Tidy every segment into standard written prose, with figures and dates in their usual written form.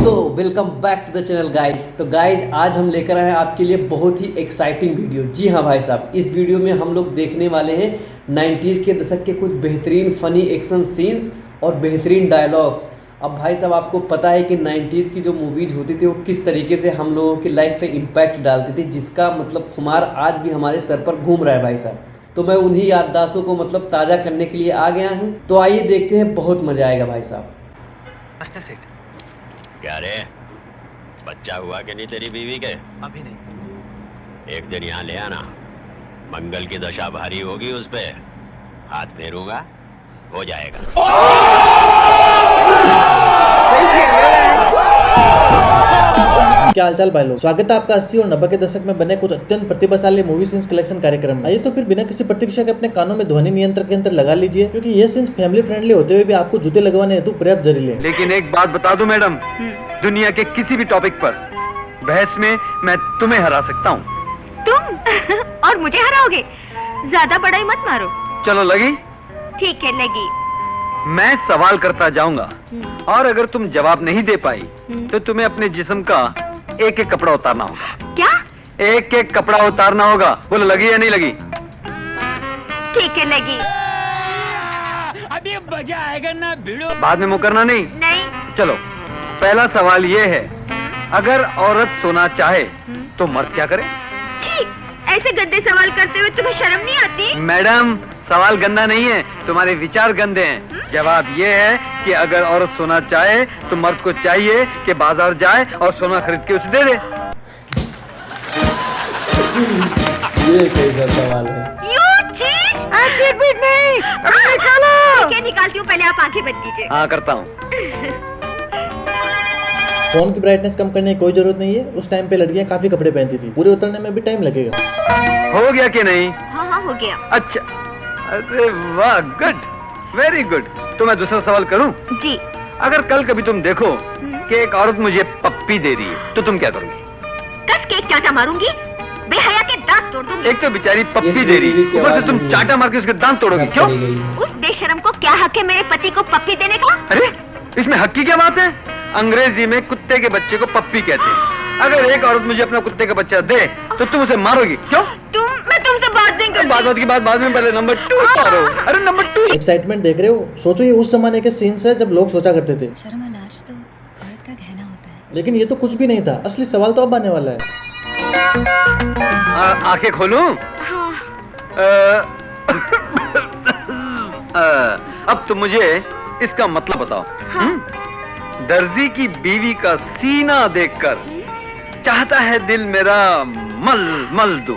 Welcome back to the channel guys. तो guys आज हम लेकर आए हैं आपके लिए बहुत ही एक्साइटिंग वीडियो। जी हाँ भाई साहब, इस वीडियो में हम लोग देखने वाले हैं 90s के दशक के कुछ बेहतरीन फनी एक्शन सीन्स और बेहतरीन डायलॉग्स। अब भाई साहब आपको पता है कि 90s की जो मूवीज़ होती थी वो किस तरीके से हम लोगों की लाइफ पे इम्पैक्ट डालती थी, जिसका मतलब खुमार आज भी हमारे सर पर घूम रहा है भाई साहब। तो मैं उन्हीं याददाश्तों को मतलब ताज़ा करने के लिए आ गया हूँ। तो आइए देखते हैं, बहुत मज़ा आएगा भाई साहब। क्या रे, बच्चा हुआ कि नहीं तेरी बीवी के? अभी नहीं। एक दिन यहाँ ले आना, मंगल की दशा भारी होगी, उस पे हाथ फेरूंगा, हो जाएगा। क्या हालचाल भाई लोग, स्वागत है आपका 80 और 90 के दशक में बने कुछ अत्यंत प्रतिभाशाली मूवी सीन्स कलेक्शन कार्यक्रम में। आइए तो फिर बिना किसी प्रतीक्षा के अपने कानों में ध्वनि नियंत्रक यंत्र लगा लीजिए, क्योंकि ये सीन्स फैमिली फ्रेंडली होते हुए भी आपको जूते लगवाने हेतु पर्याप्त जहरीले। लेकिन एक बात बता दूं मैडम, दुनिया के किसी भी टॉपिक पर बहस में मैं तुम्हें हरा सकता हूँ। तुम और मुझे हराओगे? ज्यादा बड़ा ही मत मारो। चलो लगी? ठीक है, लगी। मैं सवाल करता जाऊंगा और अगर तुम जवाब नहीं दे पाई तो तुम्हें अपने जिस्म का एक एक कपड़ा उतारना होगा। क्या? एक एक कपड़ा उतारना होगा। बोलो लगी या नहीं लगी? ठीक है, लगी। अभी मजा आएगा ना भिड़ो। बाद में मुकरना नहीं। नहीं। चलो, पहला सवाल ये है, अगर औरत सोना चाहे तो मर्द क्या करे? ठीक, ऐसे गंदे सवाल करते हुए तुम्हें शर्म नहीं आती? मैडम, सवाल गंदा नहीं है, तुम्हारे विचार गंदे हैं। जवाब ये है कि अगर औरत सोना चाहे तो मर्द को चाहिए कि बाजार जाए और सोना खरीद के उसे दे दे। ये कैसा सवाल है? नहीं। निकालो। क्या निकालती हूँ? पहले आप आंखें बंद कीजिए। हाँ, करता हूँ। फोन की ब्राइटनेस कम करने की कोई जरूरत नहीं है। उस टाइम पे लड़कियां काफी कपड़े पहनती थी, पूरे उतरने में भी टाइम लगेगा। हो गया कि नहीं? हाँ हाँ, हो गया। अच्छा, अरे वाह, गुड, वेरी गुड। तो मैं दूसरा सवाल करूं? जी। अगर कल कभी तुम देखो कि एक औरत मुझे पप्पी दे रही है तो तुम क्या करोगी? कस के चाटा मारूंगी, बेहया के दांत तोड़ दूंगी। एक तो बेचारी पप्पी दे रही है, ऊपर से तुम चाटा मार के उसके दांत तोड़ोगी। क्यों? उस बेशरम को क्या हक है मेरे पति को पप्पी देने का? अरे, इसमें हक की क्या बात है? अंग्रेजी में कुत्ते के बच्चे को पप्पी कहते हैं। अगर एक औरत मुझे अपना कुत्ते का बच्चा दे तो तुम उसे मारोगी। क्यों? मैं तुमसे बात नहीं करती। बात की बात बाद में, पहले नंबर 2 मारो। अरे नंबर 2। एक्साइटमेंट देख रहे हो? सोचो, ये उस जमाने के सीन्स है जब लोग सोचा करते थे शर्म लाज तो औरत का गहना होता है। लेकिन ये तो कुछ भी नहीं था। असली सवाल तो अब आने वाला है। आंखें खोलूं? अब तुम मुझे इसका मतलब बताओ। दर्जी की बीवी का सीना देखकर चाहता है दिल मेरा मल मल दूं।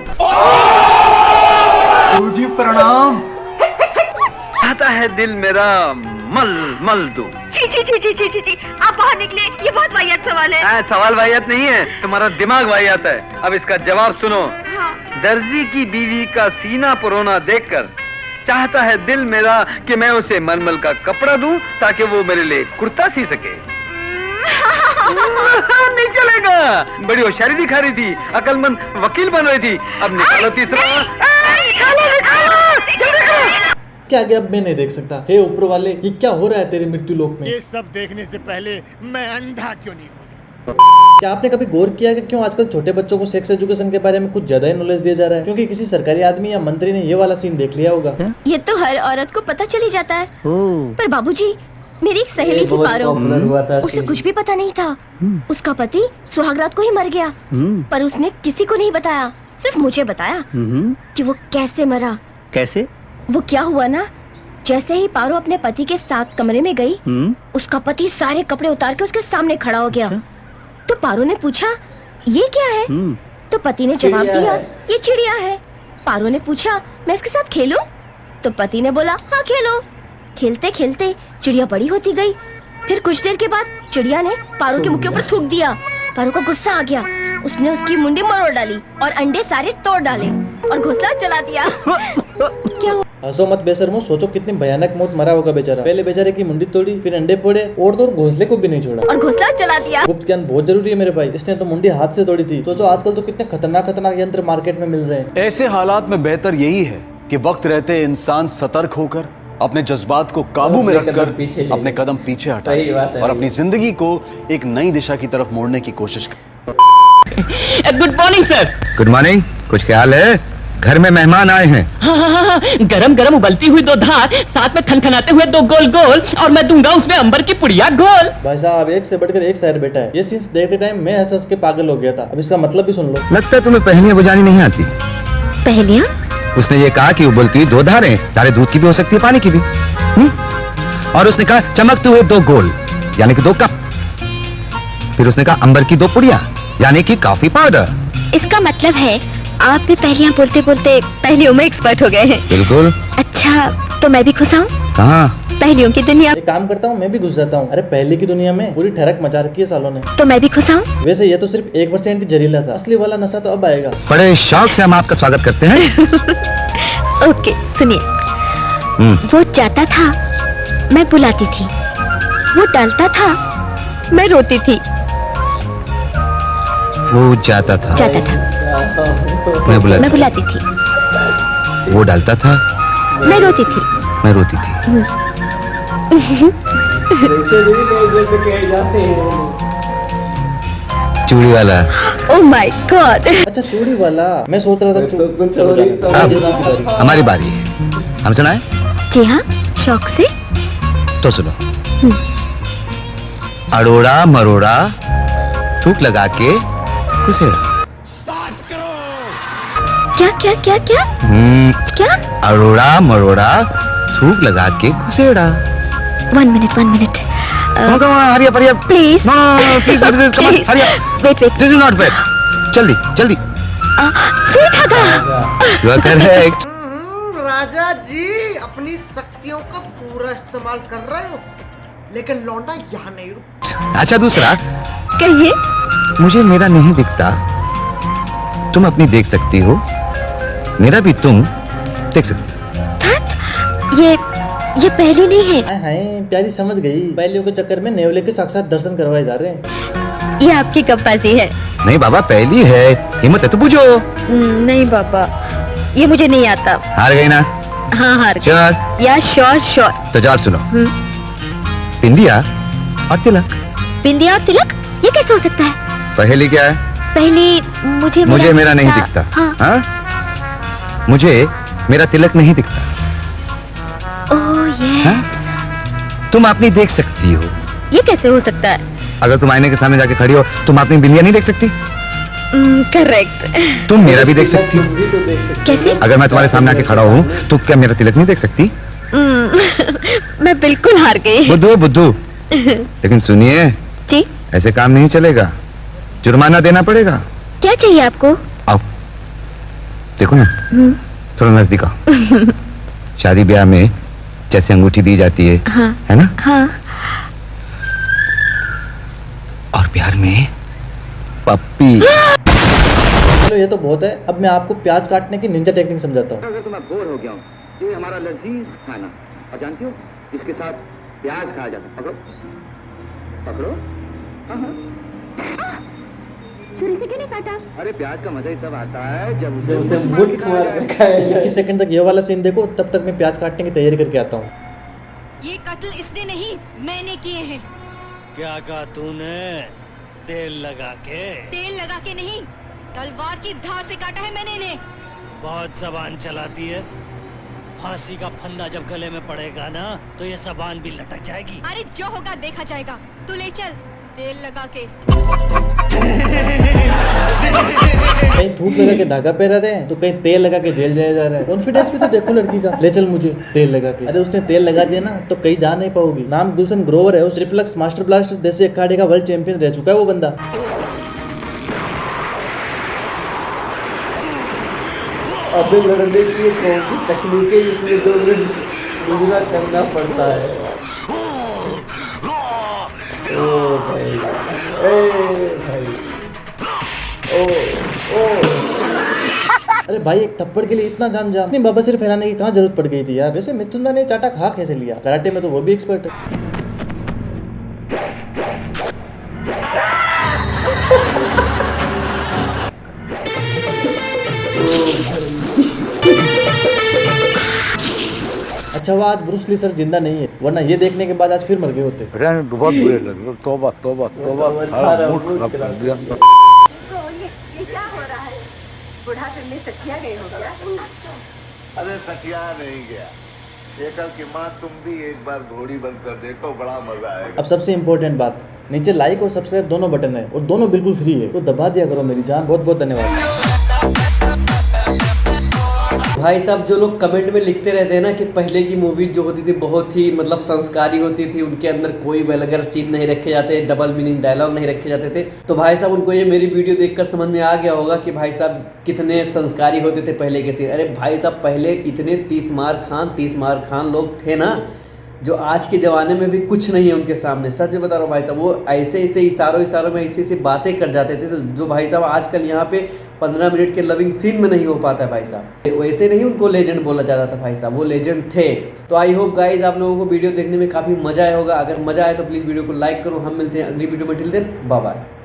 जी प्रणाम। चाहता है दिल मेरा मल मल दूं। जी, आप बाहर निकले। ये बहुत वाहियात सवाल है। सवाल वाहियात नहीं है, तुम्हारा दिमाग वाहियात है। अब इसका जवाब सुनो। हाँ। दर्जी की बीवी का सीना पुरोना देखकर चाहता है दिल मेरा कि मैं उसे मलमल का कपड़ा दूं ताकि वो मेरे लिए कुर्ता सी सके। नहीं चलेगा। बड़ी होशियारी दिखा रही थी, अकलमंद वकील बन रही थी। अब निकालो तीसरा। क्या आगे अब मैं नहीं देख सकता। हे ऊपर वाले, ये क्या हो रहा है तेरे मृत्यु लोक में? ये सब देखने से पहले मैं अंधा क्यों नहीं हूँ? क्या आपने कभी गौर किया कि क्यों आजकल छोटे बच्चों को सेक्स एजुकेशन के बारे में कुछ ज्यादा ही नॉलेज दिया जा रहा है? क्योंकि किसी सरकारी आदमी या मंत्री ने ये वाला सीन देख लिया होगा। ये तो हर औरत को पता चली जाता है। पर बाबूजी, मेरी एक सहेली थी पारो, उसे कुछ भी पता नहीं था। उसका पति सुहागरात को ही मर गया, पर उसने किसी को नहीं बताया, सिर्फ मुझे बताया कि वो कैसे मरा। कैसे? वो क्या हुआ ना, जैसे ही पारो अपने पति के साथ कमरे में गई, उसका पति सारे कपड़े उतार के उसके सामने खड़ा हो गया। तो पारो ने पूछा, ये क्या है? तो पति ने जवाब दिया, ये चिड़िया है। पारो ने पूछा, मैं इसके साथ खेलूं? तो पति ने बोला, हाँ खेलो। खेलते खेलते चिड़िया बड़ी होती गई। फिर कुछ देर के बाद चिड़िया ने पारो के मुंह के ऊपर थूक दिया। पारो को गुस्सा आ गया, उसने उसकी मुंडी मरोड़ डाली और अंडे सारे तोड़ डाले और घोंसला जला दिया। क्या हुआ? हंसो मत बेशर्मो, सोचो कितनी भयानक मौत मरा होगा बेचारा। पहले बेचारे की मुंडी तोड़ी, फिर अंडे फोड़े और तो घोंसले को भी नहीं छोड़ा और घोंसला जला दिया। गुप्त ज्ञान बहुत जरूरी है मेरे भाई। इसने तो मुंडी हाथ से तोड़ी थी। सोचो आजकल तो कितने खतरनाक यंत्र मार्केट में मिल रहे हैं। ऐसे हालात में बेहतर यही है कि वक्त रहते इंसान सतर्क होकर अपने जज्बात को काबू में अपने कदम रखकर पीछे ले अपने ले। कदम पीछे सही हटाएं बात है और भैया। अपनी जिंदगी को एक नई दिशा की तरफ मोड़ने की कोशिश करें। Good morning sir. Good morning. कुछ ख्याल है? घर में मेहमान आए हैं। हाँ, गरम गरम उबलती हुई 2 धार, साथ में खनखनाते हुए 2 गोल गोल, और मैं दूंगा उसमें अंबर की पुड़िया गोल। भाई साहब एक से बढ़कर एक शायर बैठा है। ये सीन्स देखते टाइम मैं हंस हंस के पागल हो गया था। अब इसका मतलब भी सुन लो। लगता है तुम्हें पहेलियां बुझानी नहीं आती। पहेलियाँ? उसने ये कहा कि उबलती हुई 2 धारें, धारें दूध की भी हो सकती है, पानी की भी। और उसने कहा चमकते हुए 2 गोल, यानी कि 2 कप। फिर उसने कहा अंबर की 2 पुड़िया, यानी कि कॉफी पाउडर। इसका मतलब है आप भी पहेलियाँ बोलते बोलते पहेलियों में एक्सपर्ट हो गए हैं। बिल्कुल। अच्छा, तो मैं भी घुस आऊं कहाँ? पहेलियों की दुनिया? एक काम करता हूँ, मैं भी घुस जाता हूँ। अरे पहले की दुनिया में पूरी ठरक मचा रखी है सालों ने। तो मैं भी घुस आऊं? वैसे ये तो सिर्फ 1% ही जहरीला था, असली वाला नशा तो अब आएगा। बड़े शौक से हम आपका स्वागत करते हैं। ओके, सुनिए। वो जाता था, मैं बुलाती थी। वो डालता था, मैं रोती थी। वो जाता था, मैं बुलाती थी। वो डालता था, मैं रोती थी। मैं रोती थी। वैसे नहीं लेजेंड कहे जाते हैं। चूड़ी वाला। Oh my God. अच्छा चूड़ी वाला, मैं सोच रहा था तो कुछ और ही समझ अब जैसी की बारी। हमारी बारी है। हम सुनाए? जी हाँ, शौक से। तो सुनो। अरोड़ा मरोड़ा थूक लगा के कुसेड़ा। क्या क्या क्या क्या क्या? अरोड़ा मरोड़ा थूक लगा के कुसेड़ा। 1 मिनट। Hurry up, please please hurry up. Wait. This is not fair. जल्दी। सुई धागा। You are correct. राजा जी अपनी शक्तियों का पूरा इस्तेमाल कर रहे हो, लेकिन लौंडा यहाँ नहीं रुक। अच्छा दूसरा, कहिए। मुझे मेरा नहीं दिखता, तुम अपनी देख सकती हो, मेरा भी तुम देख सकती हो। ये पहली नहीं है। हाय हाय, प्यारी समझ गई। पहलियों के चक्कर में नेवले के साक्षात दर्शन करवाए जा रहे हैं। ये आपकी गप्पाजी है। नहीं बाबा, पहली है, हिम्मत है तो पूछो। नहीं बाबा, ये मुझे नहीं आता। हार गई ना? हाँ हार गई। श्योर? या श्योर। तो जाओ सुनो। बिंदिया और तिलक। बिंदिया और तिलक, ये कैसे हो सकता है? पहेली क्या है? पहली मुझे मेरा नहीं दिखता। हाँ? मुझे मेरा तिलक नहीं दिखता। ओह ये हाँ? तुम अपनी देख सकती हो। ये कैसे हो सकता है? अगर तुम आईने के सामने जाके खड़ी हो, तुम अपनी बिंदिया नहीं देख सकती? करेक्ट। तुम मेरा भी देख सकती हो। भी तो देख सकते कैसे? अगर मैं तुम्हारे सामने आके खड़ा हूँ, तो क्या मेरा तिलक नहीं देख सकती? मैं बिल्कुल हार गई। बुद्धू। लेकिन सुनिए, जी? ऐसे काम नहीं चलेगा, जुर्माना देना पड़ेगा। क्या चाहिए आपको? आओ देखो ना, थोड़ा नजदीक आओ। शादी ब्याह में जैसे अंगूठी दी जाती है, हाँ। है ना? हाँ। और प्यार में पप्पी। चलो ये तो बहुत है। अब मैं आपको प्याज काटने की निंजा टेक्निक समझाता हूँ। अगर तुम्हें बोर हो गया हूँ, ये हमारा लजीज खाना, और जानती हो इसके साथ प्याज खाया जाता है। पकड़ो। हाँ। छुरी से क्यों काटा? अरे प्याज का मजा ही तब आता है जब उसे मुट्ठ मार कर खाया जाए। 21 सेकंड तक ये वाला सीन देखो, तब तक मैं प्याज काटने की तैयारी करके आता हूँ। ये कत्ल इसने नहीं, मैंने किए हैं। क्या कहा तूने? तेल लगा के? तेल लगा के नहीं, तलवार की धार से काटा है मैंने इन्हें। बहुत जबान चलाती है। फांसी का फंदा जब गले में पड़ेगा ना, तो ये जबान भी लटक जाएगी। अरे जो होगा देखा जाएगा। तू ले चल तेल लगा के। कहीं धूप लगा के धागा पहना रहे हैं, तो कहीं तेल लगा के जेल जाया जा रहा है। कॉन्फिडेंस भी तो देखो लड़की का। ले चल मुझे तेल लगा के। अरे उसने तेल लगा दिया ना, तो कहीं जा नहीं पाओगी। नाम गुलशन ग्रोवर है। उस ट्रिपल मास्टर ब्लास्टर देसी अखाड़े का वर्ल्ड चैंपियन रह चुका है वो बंदा। अबे लड़ने की कौन सी तकनीक है जिसमें 2 मिनट गुजरा करना पड़ता है? ओ भाई, भाई, ओ। अरे भाई एक थप्पड़ के लिए इतना जाम इतनी बाबा सिर फैलाने की कहाँ जरूरत पड़ गई थी यार। वैसे मिथुना ने चाटा खा कैसे लिया? कराटे में तो वो भी एक्सपर्ट है। अच्छा हुआ आज ब्रूस ली सर जिंदा नहीं है, वरना ये देखने के बाद आज फिर मर गए होते। बहुत बुरे लगे। तौबा तौबा तौबा, सारा मूड खराब कर दिया। ये क्या हो रहा है? बुढ़ापे में सखिया गए हो क्या? अरे सखिया नहीं गया, एकल की माँ तुम भी एक बार घोड़ी बंद कर देखो, बड़ा मजा आएगा। अब सबसे इम्पोर्टेंट बात, नीचे लाइक और सब्सक्राइब दोनों बटन है और दोनों बिल्कुल फ्री है, तो दबा दिया करो मेरी जान। बहुत बहुत धन्यवाद। भाई साहब जो लोग कमेंट में लिखते रहते हैं ना कि पहले की मूवीज जो होती थी बहुत ही मतलब संस्कारी होती थी, उनके अंदर कोई वल्गर सीन नहीं रखे जाते, डबल मीनिंग डायलॉग नहीं रखे जाते थे, तो भाई साहब उनको ये मेरी वीडियो देखकर समझ में आ गया होगा कि भाई साहब कितने संस्कारी होते थे पहले के सीन। अरे भाई साहब पहले इतने 30 मार खान लोग थे ना, जो आज के ज़माने में भी कुछ नहीं है उनके सामने। सच बता रहा हूँ भाई साहब, वो ऐसे ऐसे इशारों में ऐसी बातें कर जाते थे, तो जो भाई साहब आजकल यहाँ पे 15 मिनट के लविंग सीन में नहीं हो पाता है भाई साहब। वैसे नहीं उनको लेजेंड बोला जाता था भाई साहब, वो लेजेंड थे। तो आई होप गाइज आप लोगों को वीडियो देखने में काफ़ी मजा आया होगा। अगर मजा आए तो प्लीज़ वीडियो को लाइक करो। हम मिलते हैं अगली वीडियो में, टिल देन बाय बाय।